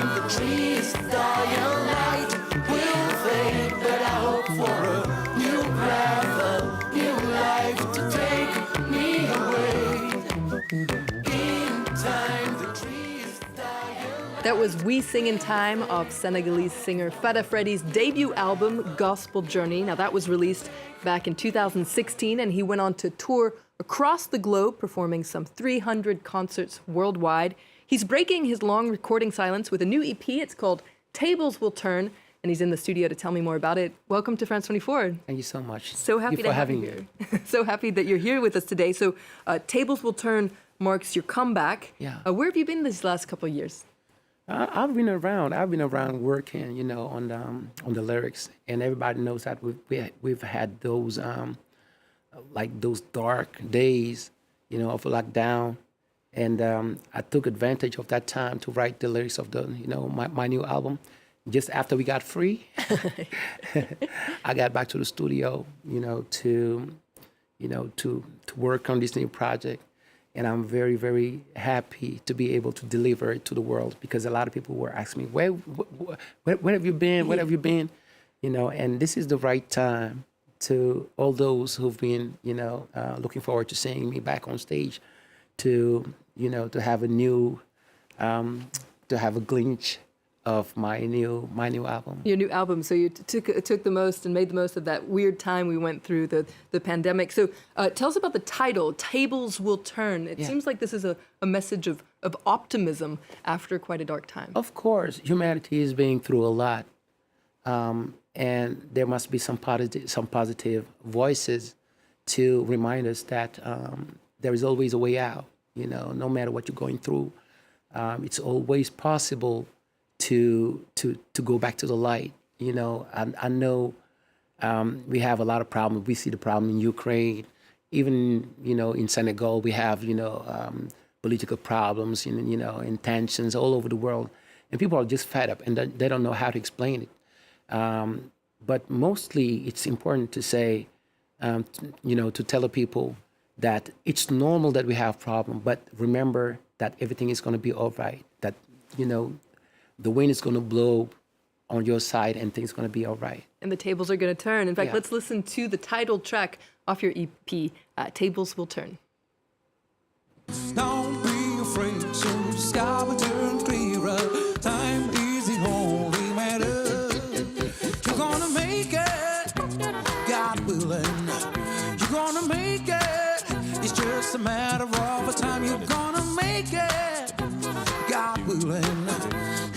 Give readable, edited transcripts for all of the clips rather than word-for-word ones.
time the trees die, a light will fade, but I hope for a new breath, a new life to take me away. In time the trees die, a light. That was We Sing in Time of Senegalese singer Faada Freddy's debut album, Gospel Journey. Now, that was released back in 2016, and he went on to tour across the globe, performing some 300 concerts worldwide. He's breaking his long recording silence with a new EP. It's called Tableswillturn, and he's in the studio to tell me more about it. Welcome to France 24. Thank you so much. So happy Thank you to for have you having me. here. So happy that you're here with us today. So Tableswillturn marks your comeback. Yeah. Where have you been these last couple of years? I've been around working, on the lyrics, and everybody knows that we've had those like those dark days, of lockdown, and I took advantage of that time to write the lyrics of my new album. Just after we got free, I got back to the studio, to work on this new project. And I'm very, very happy to be able to deliver it to the world, because a lot of people were asking me, where have you been? Where have you been? And this is the right time to all those who've been, looking forward to seeing me back on stage, to have a new, to have a glimpse of my new album. Your new album. So you took the most and made the most of that weird time we went through, the pandemic. So tell us about the title, Tables Will Turn. It seems like this is a message of optimism after quite a dark time. Of course, humanity is being through a lot. And there must be some positive voices to remind us that there is always a way out. No matter what you're going through, it's always possible to go back to the light. I know we have a lot of problems. We see the problem in Ukraine, even in Senegal. We have political problems, and tensions all over the world, and people are just fed up and they don't know how to explain it. But mostly, it's important to say, to tell the people that it's normal that we have problems, but remember that everything is going to be all right. That the wind is going to blow on your side and things are going to be all right. And the tables are going to turn. In fact, let's listen to the title track off your EP, Tables Will Turn. Don't be afraid, so the sky will turn clearer. Time is the only matter. You're gonna make it, God willing. You're gonna make it. It's just a matter of a time. You're gonna make it, God willing.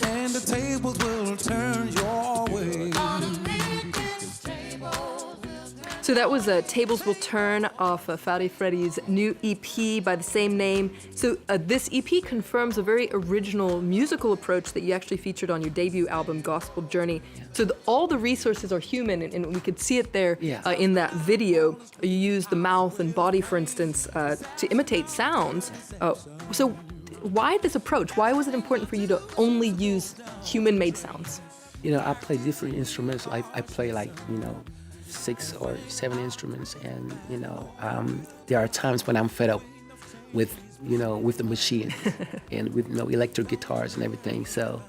And the tables will turn your way. So that was Tables Will Turn off Faada Freddy's new EP by the same name. So this EP confirms a very original musical approach that you actually featured on your debut album, Gospel Journey. So all the resources are human, and we could see it there in that video. You use the mouth and body, for instance, to imitate sounds. So why this approach? Why was it important for you to only use human-made sounds? I play different instruments. I play 6 or 7 instruments, and there are times when I'm fed up with the machine and with electric guitars and everything. So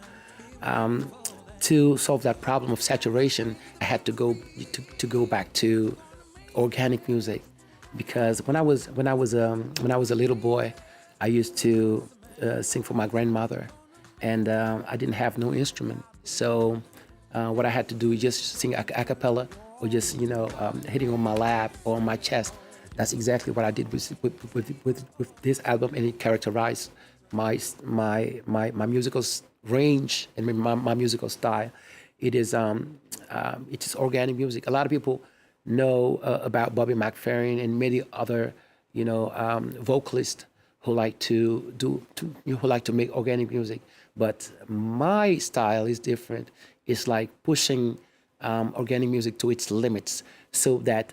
to solve that problem of saturation, I had to go back to organic music, because when I was a little boy, I used to sing for my grandmother, and I didn't have no instrument. So what I had to do is just sing a cappella, or just hitting on my lap or on my chest. That's exactly what I did with this album, and it characterized my musical range and my musical style. It is organic music. A lot of people know about Bobby McFerrin and many other vocalists who like to make organic music, but my style is different. It's like pushing organic music to its limits, so that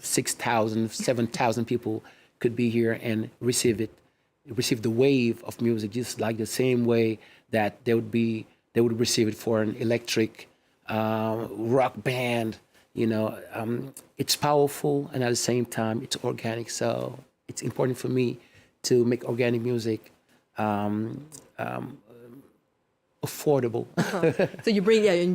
6,000, 7,000 people could be here and receive the wave of music, just like the same way that they would receive it for an electric rock band. It's powerful, and at the same time, it's organic. So it's important for me to make organic music affordable. So you're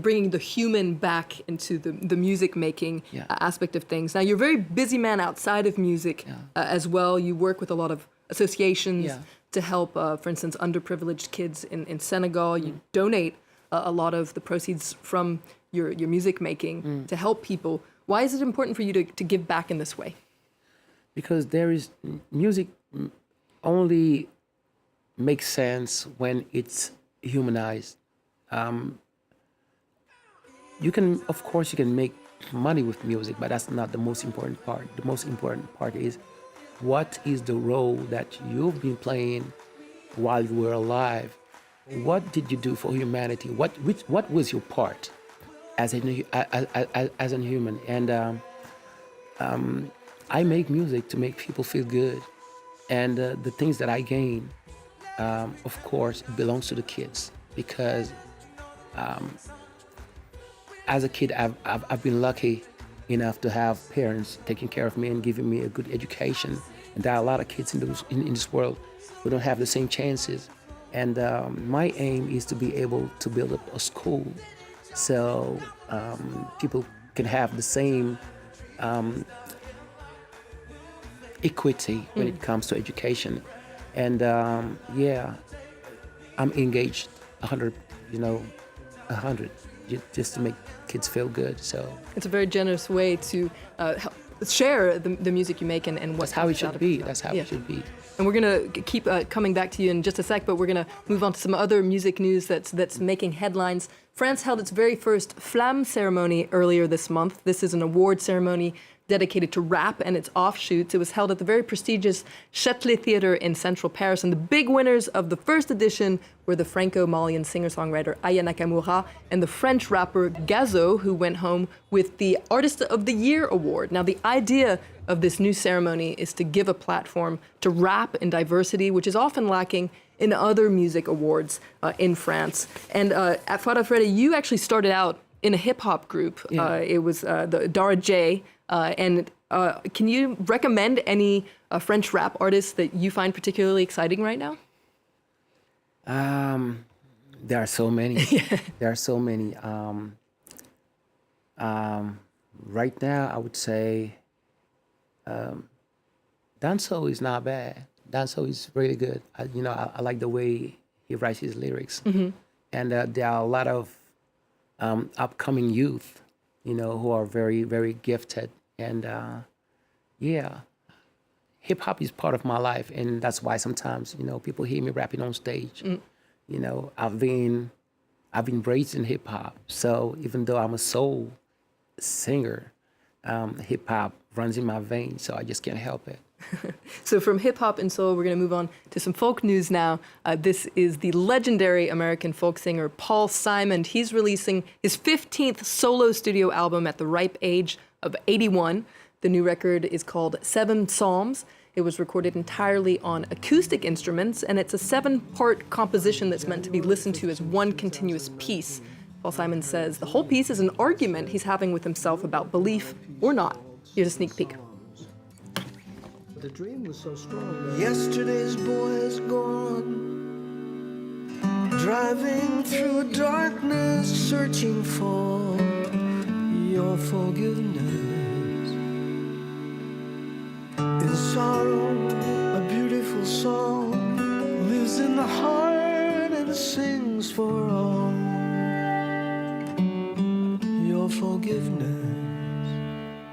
bringing the human back into the music making Yeah. aspect of things. Now you're a very busy man outside of music as well. You work with a lot of associations Yeah. to help, for instance, underprivileged kids in Senegal. You donate a lot of the proceeds from your music making to help people. Why is it important for you to give back in this way? Because there is music only makes sense when it's humanized. You can, of course, you can make money with music, but that's not the most important part. The most important part is what is the role that you've been playing while you were alive? What did you do for humanity? What was your part as a human? And I make music to make people feel good, and the things that I gain, of course, it belongs to the kids because as a kid, I've been lucky enough to have parents taking care of me and giving me a good education. And there are a lot of kids in this world who don't have the same chances. And my aim is to be able to build up a school so people can have the same equity when it comes to education. And I'm engaged 100, 100, just to make kids feel good. So It's a very generous way to help share the music you make and what that's how it comes out should of be. it. That's how Yeah. it should be. And we're going to keep coming back to you in just a sec, but we're going to move on to some other music news that's making headlines. France held its very first Flamme ceremony earlier this month. This is an award ceremony dedicated to rap and its offshoots. It was held at the very prestigious Châtelet Theatre in central Paris, and the big winners of the first edition were the Franco-Malian singer-songwriter Aya Nakamura and the French rapper Gazo, who went home with the Artist of the Year award. Now, the idea of this new ceremony is to give a platform to rap and diversity, which is often lacking in other music awards in France. And at Faada Freddy, you actually started out in a hip-hop group. Yeah. It was the Dara J. Can you recommend any French rap artists that you find particularly exciting right now? There are so many. There are so many. Right now, I would say Danso is not bad. Danso is really good. I like the way he writes his lyrics. And there are a lot of upcoming youth, who are very, very gifted. And hip hop is part of my life, and that's why sometimes people hear me rapping on stage. I've been raised in hip hop, so even though I'm a soul singer, hip hop runs in my veins, so I just can't help it. So from hip-hop and soul, we're going to move on to some folk news now. This is the legendary American folk singer Paul Simon. He's releasing his 15th solo studio album at the ripe age of 81. The new record is called 7 Psalms. It was recorded entirely on acoustic instruments, and it's a 7-part composition that's meant to be listened to as one continuous piece. Paul Simon says the whole piece is an argument he's having with himself about belief or not. Here's a sneak peek. The dream was so strong. Yesterday's boy is gone, driving through darkness, searching for your forgiveness. In sorrow, a beautiful song lives in the heart and sings for all your forgiveness.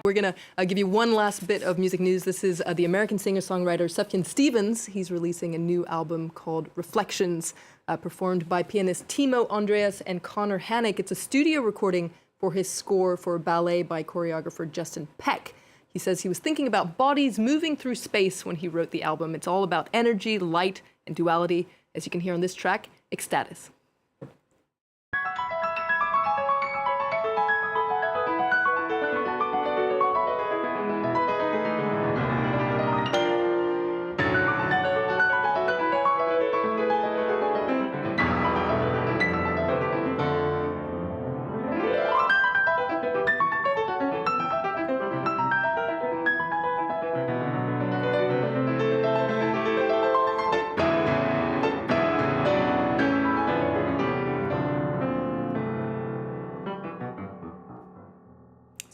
We're going to give you one last bit of music news. This is the American singer-songwriter Sufjan Stevens. He's releasing a new album called Reflections, performed by pianist Timo Andreas and Connor Hannock. It's a studio recording for his score for a ballet by choreographer Justin Peck. He says he was thinking about bodies moving through space when he wrote the album. It's all about energy, light, and duality, as you can hear on this track, Ecstatis.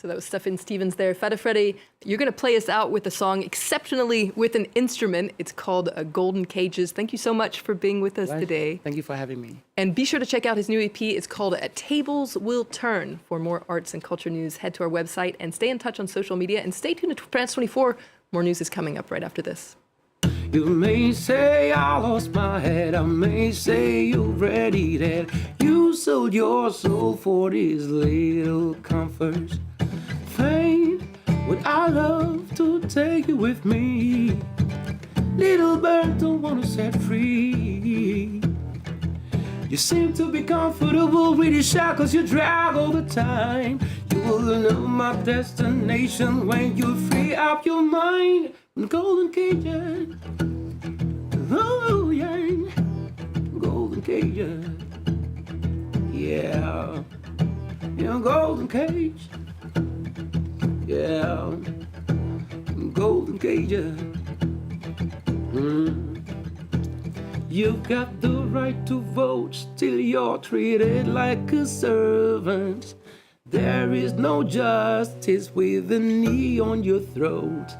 So that was Stephen Stevens there. Faada Freddy, you're going to play us out with a song exceptionally with an instrument. It's called Golden Cages. Thank you so much for being with us today. Thank you for having me. And be sure to check out his new EP. It's called Tableswillturn. For more arts and culture news, head to our website and stay in touch on social media. And stay tuned to France 24. More news is coming up right after this. You may say I lost my head, I may say you're ready, that you sold your soul for these little comforts. Faint, would I love to take you with me? Little bird, don't want to set free. You seem to be comfortable with your shackles you drag all the time. You will know my destination when you free up your mind. Golden cages, oh yeah, golden cages, yeah, yeah, golden cage, yeah, golden cages. You've got the right to vote, still you're treated like a servant. There is no justice with a knee on your throat.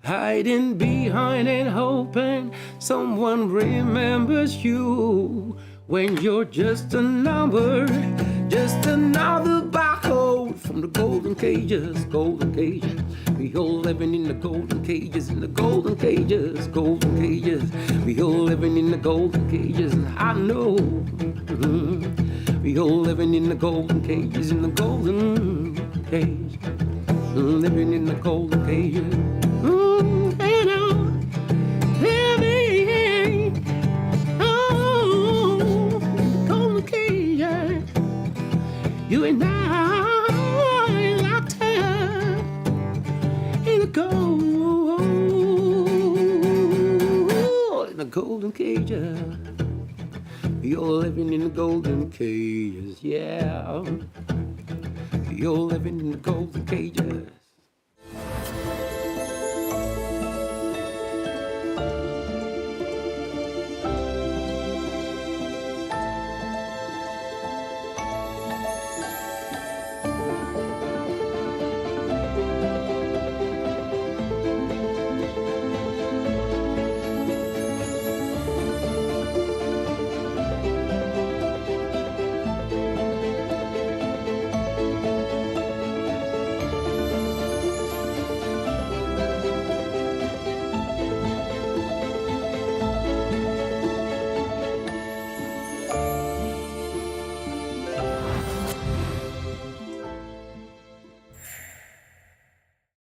Hiding behind and hoping someone remembers you when you're just a number, just another barcode from the golden cages, golden cages. We all living in the golden cages, in the golden cages, golden cages. We all living in the golden cages, and I know. We all living in the golden cages, in the golden cage, living in the golden cages. You and I locked in the golden cages. We all living in the golden cages, yeah. We all living in the golden cages.